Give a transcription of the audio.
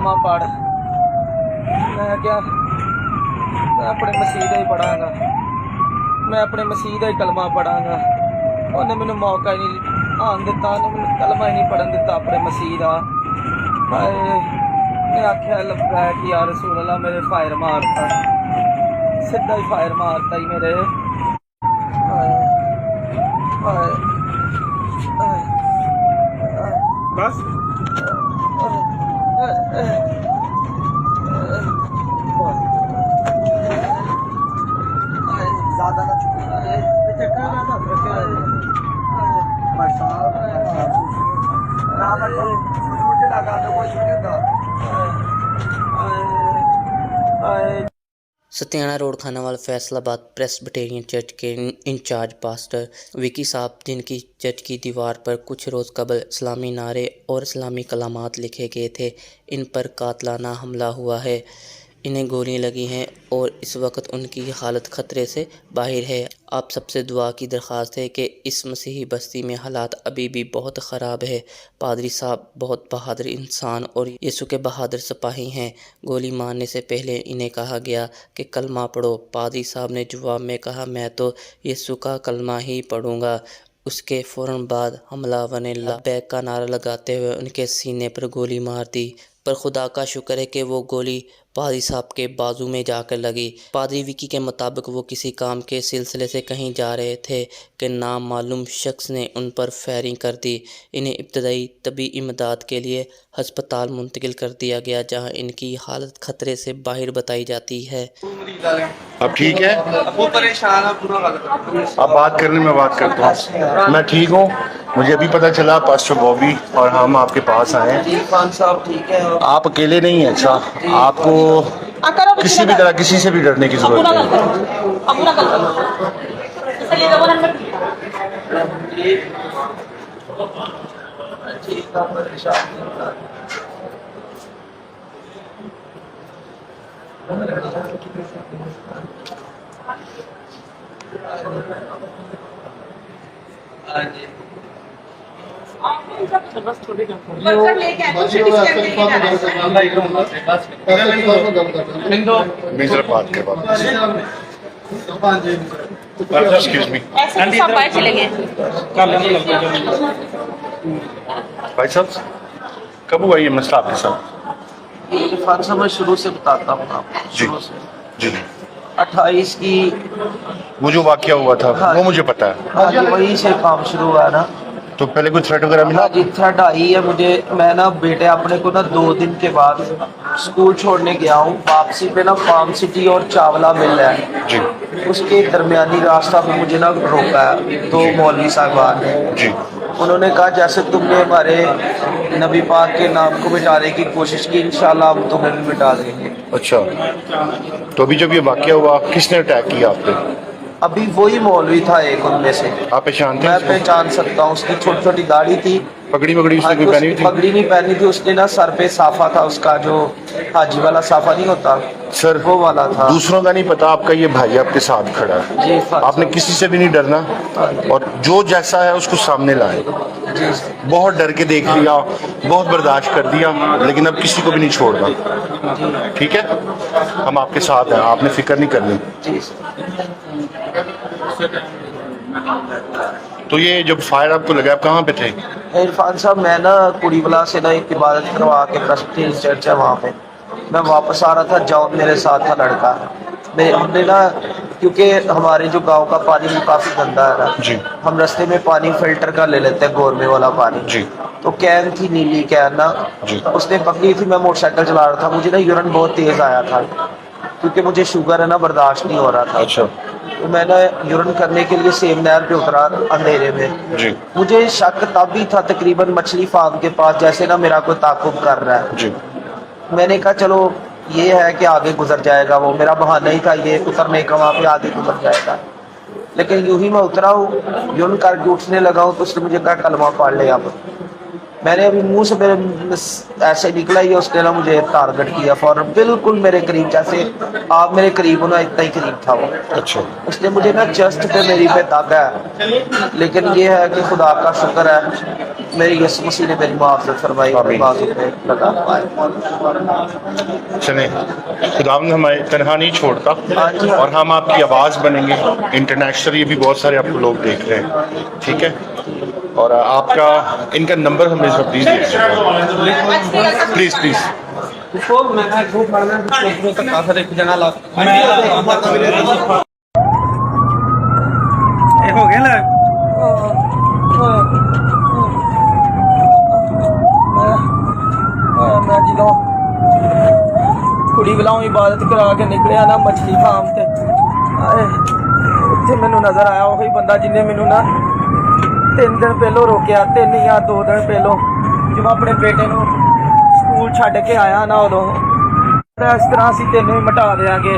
कलमा पढ़। मैं क्या, मैं अपने मसीह का ही पढ़ांगा, मैं अपने मसीह का ही कलमा पढ़ांगा। उन्हें मैंने मौका ही नहीं आन दिता, उन्हें मैंने कलमा ही नहीं पढ़न दिता अपने मसीह का। हाय, मैं आख्या लब्बैक या रसूल अल्लाह, मेरे फायर मारता, सीधा ही फायर मारता ही मेरे। हाय हाय हाय बस ज्यादा ना सतियाना रोड खानावाल फैसलाबाद प्रेस्बिटेरियन चर्च के इंचार्ज पास्टर विकी साहब, जिनकी चर्च की दीवार पर कुछ रोज़ कबल इस्लामी नारे और इस्लामी कलामात लिखे गए थे, इन पर कातलाना हमला हुआ है। इन्हें गोलियां लगी हैं और इस वक्त उनकी हालत ख़तरे से बाहर है। आप सबसे दुआ की दरख्वास्त है कि इस मसीही बस्ती में हालात अभी भी बहुत ख़राब है। पादरी साहब बहुत बहादुर इंसान और यीशु के बहादुर सिपाही हैं। गोली मारने से पहले इन्हें कहा गया कि कलमा पढ़ो। पादरी साहब ने जवाब में कहा, मैं तो यीशु का कलमा ही पढ़ूँगा। उसके फ़ौरन बाद हमलावर ने लब्बैक का नारा लगाते हुए उनके सीने पर गोली मार दी, पर खुदा का शुक्र है कि वो गोली पादरी साहब के बाजू में जाकर लगी। पादरी विकी के मुताबिक वो किसी काम के सिलसिले से कहीं जा रहे थे कि नामालूम शख्स ने उन पर फायरिंग कर दी। इन्हें इब्तदाई तबी इमदाद के लिए हस्पताल मुंतकिल कर दिया गया, जहां इनकी हालत खतरे से बाहर बताई जाती है। अब ठीक है, वो परेशान है पूरा गलत। अब बात करने में बात करता हूँ। मैं ठीक हूँ, मुझे अभी पता चला पास्टर बॉबी और हम आपके पास आए हैं। जी खान साहब ठीक है। आप अकेले नहीं हैं। अच्छा, आपको किसी भी तरह किसी से भी डरने की जरूरत नहीं। मेजर बात के बाद एक्सक्यूज मी भाई साहब, कब हुआ ये मसला आपके साथ? इरफान साहब, मैं शुरू से बताता हूँ आपको। जी शुरू से जी 28 की वो जो वाकया हुआ था, हाँ, वो मुझे पता है। हाँ जी, वहीं से काम शुरू हुआ ना। तो पहले कोई थ्रेट वगैरह मिला? हाँ जी, थ्रेट आई है मुझे। मैं ना बेटे अपने को ना 2 दिन के बाद स्कूल छोड़ने गया हूँ। वापसी पे ना फार्म सिटी और चावला मिल है जी उसके दरमियानी रास्ता पे मुझे ना रोका है 2 मौलवी साहबान ने। जी। उन्होंने कहा जैसे तुमने हमारे नबी पाक के नाम को मिटाने की कोशिश की, इंशाल्लाह हम तुम्हें भी मिटा देंगे। अच्छा, तो अभी जब ये वाकया हुआ, किसने अटैक किया आप पे? अभी वही मौलवी था एक उनमें से। आप पहचानते मैं हैं उसको? पहचान सकता हूँ। उसकी छोटी छोटी दाढ़ी थी, पगड़ी वगड़ी उसने कोई पहनी हुई थी? पगड़ी नहीं पहनी थी उसने ना। सर पे साफा था उसका, जो हाजी वाला साफा नहीं होता सर, वो वाला था। दूसरों का नहीं पता, आपका ये भाई आपके साथ खड़ा है। जी, आपने किसी से भी नहीं डरना, और जो जैसा है उसको सामने लाए। जी बहुत डर के देख लिया, बहुत बर्दाश्त कर दिया, लेकिन अब किसी को भी नहीं छोड़ना। ठीक है, हम आपके साथ हैं, आपने फिक्र नहीं करनी। जी। तो ये जब फायर आपको लगा, आप कहाँ पे थे? इरफान साहब, मैं ना कुड़ीवाला से ना एक इबादत करवा के प्रेस्बिटेरियन चर्च है वहाँ पे मैं वापस आ रहा था। जॉन मेरे साथ था लड़का। हमने ना, क्योंकि हमारे जो गांव का पानी काफी गंदा है ना जी, हम रास्ते में पानी फिल्टर कर ले लेते हैं, गोरमे वाला पानी जी। तो कैन थी, नीली कैन ना जी। उसने पकड़ी थी। मैं मोटरसाइकिल चला रहा था, मुझे ना यूरिन बहुत तेज आया था क्योंकि मुझे शुगर है ना, बर्दाश्त नहीं हो रहा था। अच्छा। तो मैंने यूरिन करने के लिए सेम नहर पे उतरा अंधेरे में। जी मुझे शक तब भी था, तकरीबन मछली फार्म के पास, जैसे ना मेरा कोई ताकुब कर रहा है। जी। मैंने कहा चलो ये है कि आगे गुजर जाएगा, वो मेरा बहाना ही था ये उतरने का, वहाँ पे आगे गुजर जाएगा। लेकिन यूं ही मैं उतरा हूँ, यूरिन करके उठने लगा हूँ तो उसने मुझे कहा कलमा पढ़ ले। अब मैंने अभी मुंह से मेरे ऐसे निकला ही उसने ना मुझे टारगेट किया फौरन, बिल्कुल मेरे करीब, जैसे आप मेरे करीब हो ना इतना ही करीब था वो। अच्छा उसने मुझे ना चेस्ट पे मेरी पे दागा है, लेकिन ये है कि खुदा का शुक्र है मेरी यीशु मसीह ने मेरी मुआवजत फरमाई, आमीन। बाजू पे लगा पाए। चले, खुदावंद हमें तनहा नहीं छोड़ता हाँ जी। और हम आपकी आवाज़ बनेंगे। इंटरनेशनली भी बहुत सारे आपको लोग देख रहे हैं, ठीक है। और आपका इनका नंबर हमें सब प्लीज़ प्लीज़ प्लीज़ ਇਹ ਹੋ ਗਿਆ ਲੈ मैं ਜਦੋਂ ਕੁੜੀ ਵੱਲੋਂ ਇਬਾਦਤ ਕਰਾ ਕੇ ਨਿਕਲਿਆ ਨਾ ਮੱਛੀ ਫਾਰਮ ਤੇ, ਆਏ ਉੱਥੇ ਮੈਨੂੰ ਨਜ਼ਰ ਆਇਆ ਉਹੀ ਬੰਦਾ ਜਿਹਨੇ ਮੈਨੂੰ ਨਾ 3 ਦਿਨ ਪਹਿਲੋਂ ਰੋਕਿਆ, 3 ਜਾਂ 2 ਦਿਨ ਪਹਿਲੋਂ, ਜਦੋਂ ਆਪਣੇ ਬੇਟੇ ਨੂੰ ਸਕੂਲ ਛੱਡ ਕੇ ਆਇਆ ਨਾ, ਉਦੋਂ ਇਸ ਤਰ੍ਹਾਂ ਅਸੀਂ ਤੈਨੂੰ ਹੀ ਮਿਟਾ ਦੇਵਾਂਗੇ।